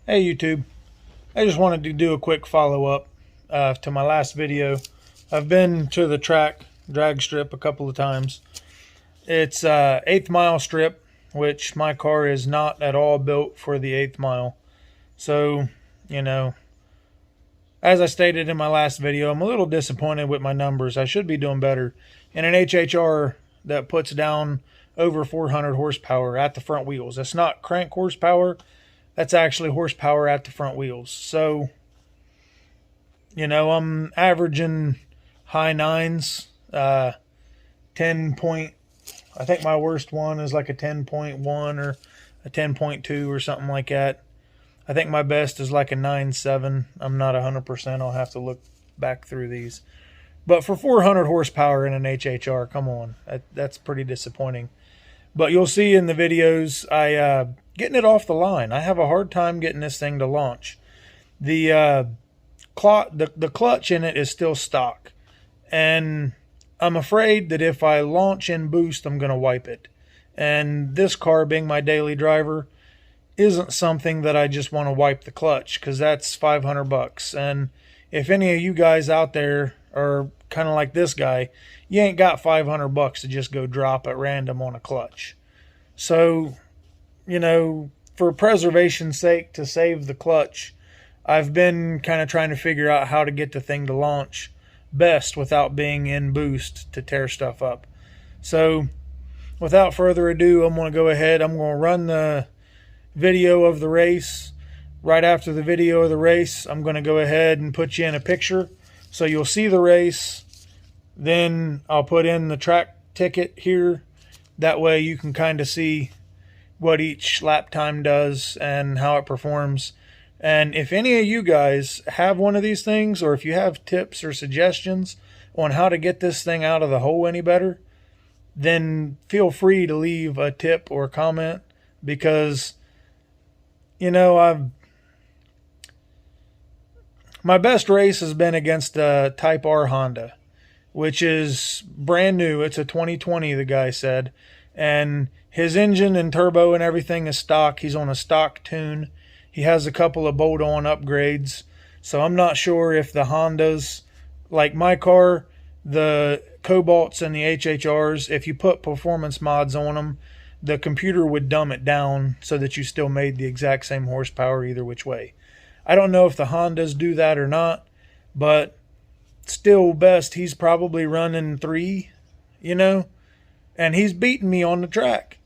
Hey YouTube, I just wanted to do a quick follow-up to my last video. I've been to the track drag strip a couple of times. It's 8th mile strip, which my car is not at all built for the 8th mile. So, you know, as I stated in my last video, I'm a little disappointed with my numbers. I should be doing better. In an HHR that puts down over 400 horsepower at the front wheels. That's not crank horsepower. That's actually horsepower at the front wheels. So, you know, I'm averaging high nines, 10 point, I think my worst one is like a 10.1 or a 10.2 or something like that. I think my best is like a 9.7. I'm not 100%. I'll have to look back through these. But for 400 horsepower in an HHR, come on, that's pretty disappointing. But you'll see in the videos, getting it off the line. I have a hard time getting this thing to launch. The clutch in it is still stock. And I'm afraid that if I launch in boost, I'm going to wipe it. And this car, being my daily driver, isn't something that I just want to wipe the clutch, because that's $500. And if any of you guys out there are kind of like this guy, you ain't got $500 to just go drop at random on a clutch. So, you know, for preservation's sake, to save the clutch, I've been kind of trying to figure out how to get the thing to launch best without being in boost to tear stuff up. So, without further ado, I'm going to go ahead. I'm going to run the video of the race. Right after the video of the race, I'm going to go ahead and put you in a picture so you'll see the race. Then I'll put in the track ticket here. That way you can kind of see what each lap time does and how it performs. And if any of you guys have one of these things, or if you have tips or suggestions on how to get this thing out of the hole any better, then feel free to leave a tip or comment, because, you know, my best race has been against a Type R Honda, which is brand new. It's a 2020, the guy said. And his engine and turbo and everything is stock. He's on a stock tune. He has a couple of bolt-on upgrades. So I'm not sure if the Hondas, like my car, the Cobalts and the HHRs, if you put performance mods on them, the computer would dumb it down so that you still made the exact same horsepower either which way. I don't know if the Hondas do that or not, but still best, he's probably running 3, you know, and he's beating me on the track.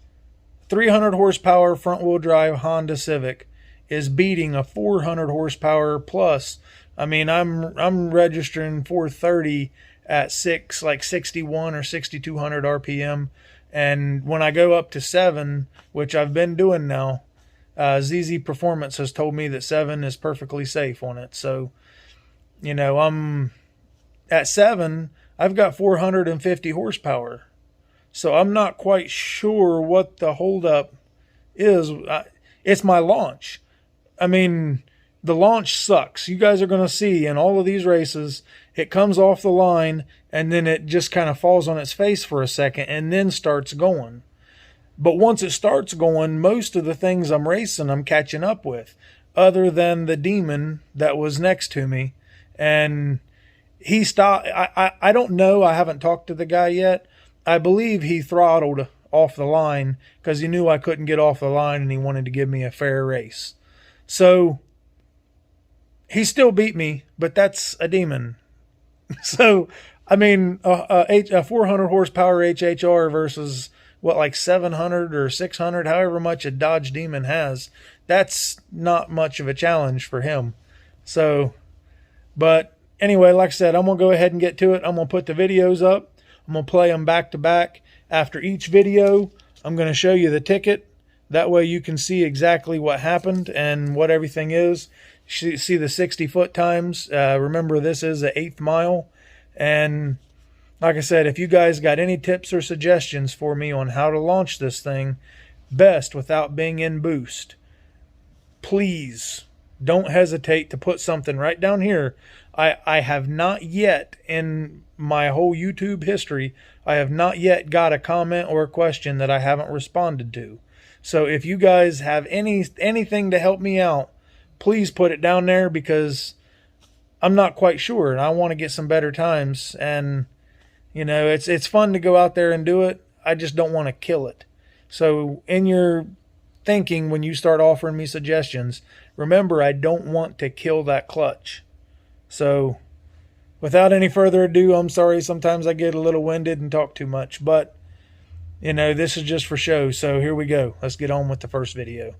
300 horsepower front-wheel drive Honda Civic is beating a 400 horsepower plus. I mean, I'm registering 430 at 61 or 6200 RPM, and when I go up to 7, which I've been doing now, ZZ Performance has told me that 7 is perfectly safe on it. So, you know, I'm at 7, I've got 450 horsepower. So I'm not quite sure what the holdup is. It's my launch. I mean, the launch sucks. You guys are going to see in all of these races, it comes off the line and then it just kind of falls on its face for a second and then starts going. But once it starts going, most of the things I'm racing, I'm catching up with, other than the Demon that was next to me. And he stopped. I don't know. I haven't talked to the guy yet. I believe he throttled off the line because he knew I couldn't get off the line and he wanted to give me a fair race. So he still beat me, but that's a Demon. So, I mean, a 400 horsepower HHR versus what, like 700 or 600, however much a Dodge Demon has, that's not much of a challenge for him. So, but anyway, like I said, I'm going to go ahead and get to it. I'm going to put the videos up. I'm going to play them back to back. After each video, I'm going to show you the ticket. That way you can see exactly what happened and what everything is. See the 60-foot times. Remember, this is the 8th mile. And like I said, if you guys got any tips or suggestions for me on how to launch this thing best without being in boost, please don't hesitate to put something right down here. I have not yet, in my whole YouTube history, I have not yet got a comment or a question that I haven't responded to. So if you guys have anything to help me out, please put it down there, because I'm not quite sure and I want to get some better times. And, you know, it's fun to go out there and do it. I just don't want to kill it. So in your thinking, when you start offering me suggestions, remember, I don't want to kill that clutch. So without any further ado, I'm sorry sometimes I get a little winded and talk too much, but you know, this is just for show. So here we go. Let's get on with the first video.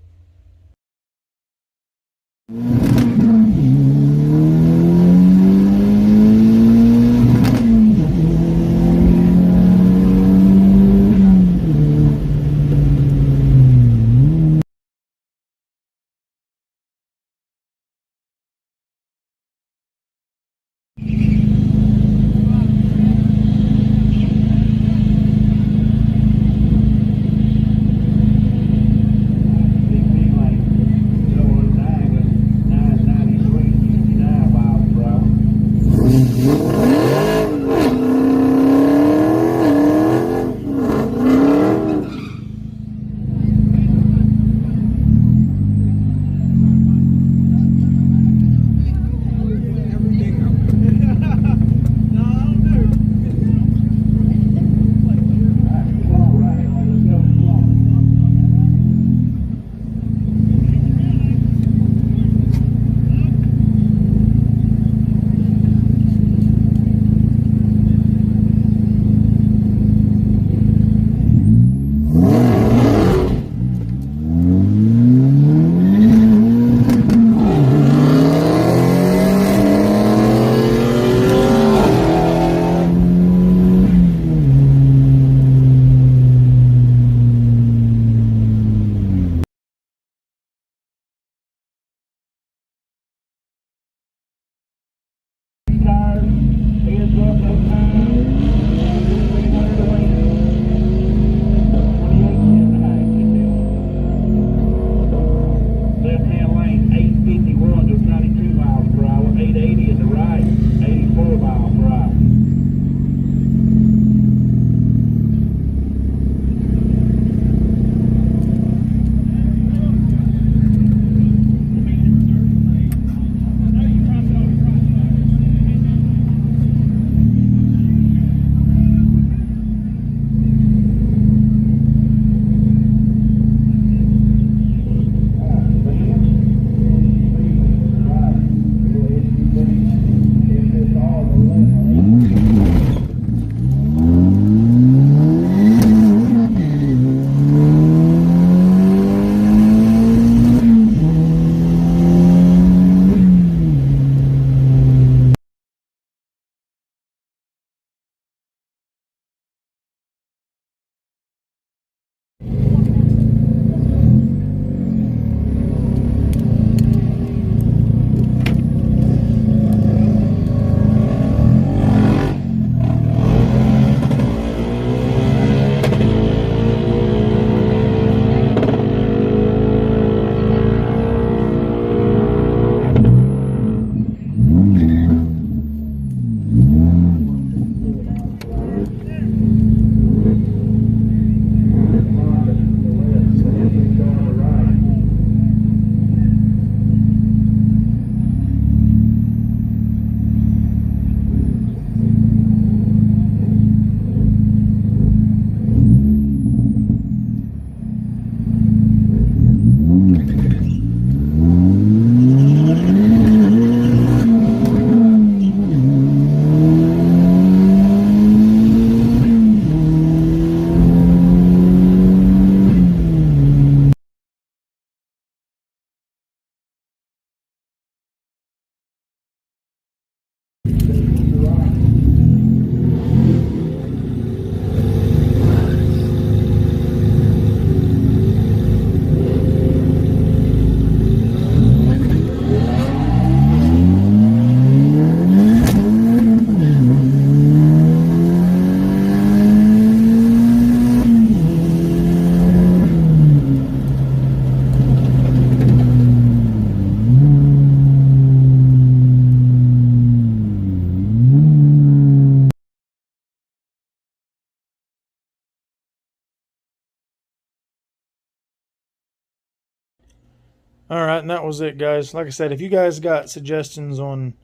All right, and that was it, guys. Like I said, if you guys got suggestions on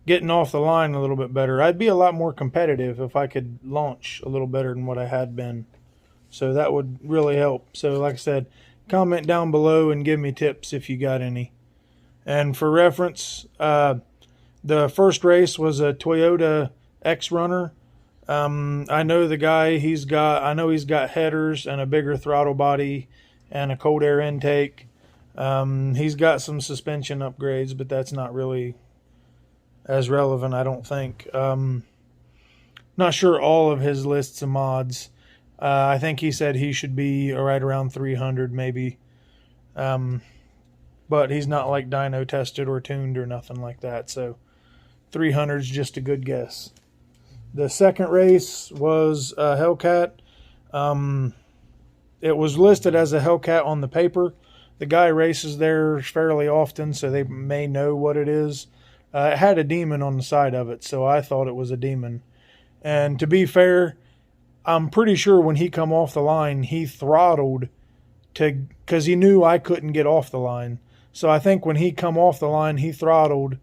getting off the line a little bit better, I'd be a lot more competitive if I could launch a little better than what I had been. So that would really help. So like I said, comment down below and give me tips if you got any. And for reference, the first race was a Toyota X-Runner. I know the guy, I know he's got headers and a bigger throttle body and a cold air intake. He's got some suspension upgrades, but that's not really as relevant, I don't think. Not sure all of his lists of mods. I think he said he should be right around 300 maybe. But he's not like dyno tested or tuned or nothing like that. So 300 is just a good guess. The second race was a Hellcat. It was listed as a Hellcat on the paper. The guy races there fairly often, so they may know what it is. It had a Demon on the side of it, so I thought it was a Demon. And to be fair, I'm pretty sure when he come off the line, he throttled because he knew I couldn't get off the line. So I think when he come off the line, he throttled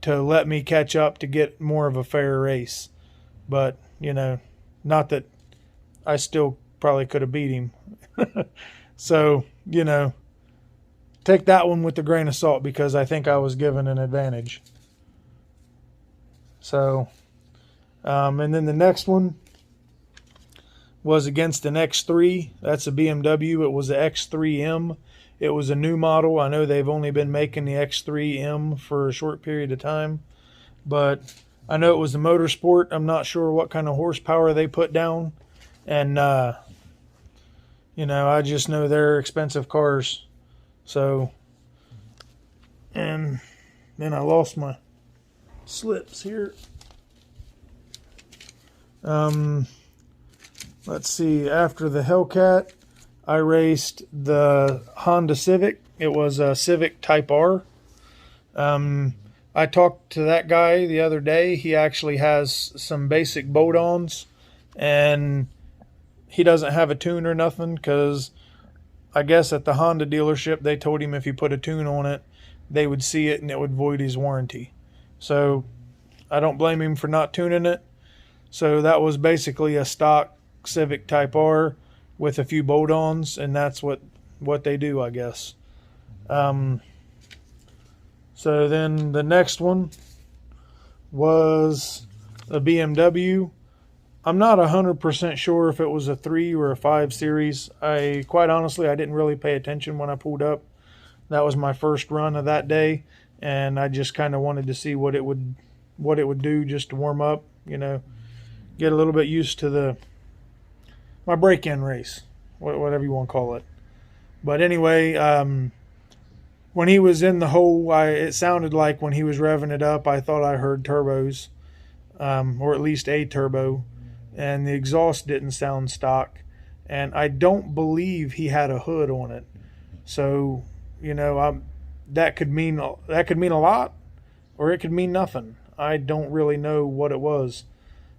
to let me catch up to get more of a fair race. But, you know, not that I still probably could have beat him. So, you know, take that one with a grain of salt because I think I was given an advantage. So, and then the next one was against an X3. That's a BMW. It was an X3M. It was a new model. I know they've only been making the X3M for a short period of time, but I know it was a Motorsport. I'm not sure what kind of horsepower they put down. And, you know, I just know they're expensive cars. So, and then I lost my slips here. Let's see. After the Hellcat, I raced the Honda Civic. It was a Civic Type R. I talked to that guy the other day. He actually has some basic bolt-ons, and he doesn't have a tune or nothing because I guess at the Honda dealership they told him if he put a tune on it, they would see it and it would void his warranty. So I don't blame him for not tuning it. So that was basically a stock Civic Type R with a few bolt-ons, and that's what they do, I guess. So then the next one was a BMW. I'm not 100% sure if it was a 3 or a 5 series. Quite honestly, I didn't really pay attention when I pulled up. That was my first run of that day, and I just kind of wanted to see what it would do just to warm up, you know, get a little bit used to my break-in race, whatever you want to call it. But anyway, when he was in the hole, it sounded like when he was revving it up, I thought I heard turbos, or at least a turbo, and the exhaust didn't sound stock, and I don't believe he had a hood on it. So, you know, that could mean a lot, or it could mean nothing. I don't really know what it was.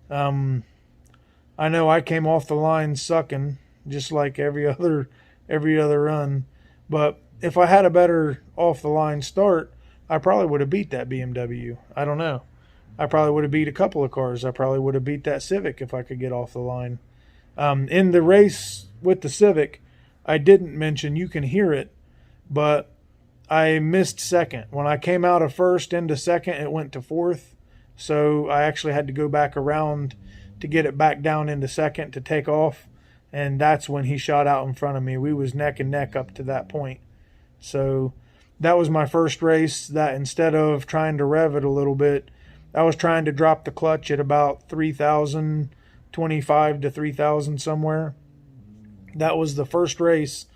I know I came off the line sucking, just like every other run. But if I had a better off the line start, I probably would have beat that BMW. I don't know. I probably would have beat a couple of cars. I probably would have beat that Civic if I could get off the line. In the race with the Civic, I didn't mention, you can hear it, but I missed second. When I came out of first into second, it went to fourth. So I actually had to go back around to get it back down into second to take off. And that's when he shot out in front of me. We was neck and neck up to that point. So that was my first race that instead of trying to rev it a little bit, I was trying to drop the clutch at about 3,000, 25 to 3,000 somewhere. That was the first race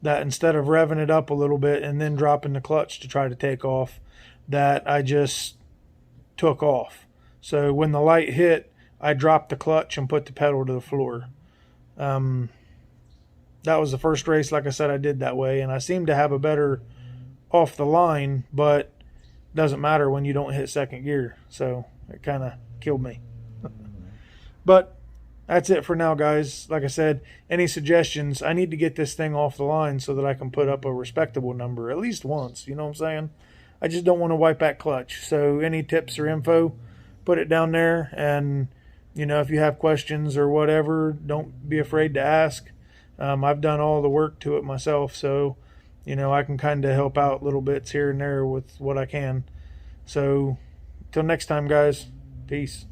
that instead of revving it up a little bit and then dropping the clutch to try to take off, that I just took off. So when the light hit, I dropped the clutch and put the pedal to the floor. That was the first race, like I said, I did that way, and I seemed to have a better off the line, but it doesn't matter when you don't hit second gear, so it kind of killed me. But that's it for now, guys. Like I said, any suggestions? I need to get this thing off the line so that I can put up a respectable number at least once. You know what I'm saying? I just don't want to wipe that clutch. So any tips or info, put it down there. And, you know, if you have questions or whatever, don't be afraid to ask. I've done all the work to it myself. So, you know, I can kind of help out little bits here and there with what I can. So, till next time, guys. Peace.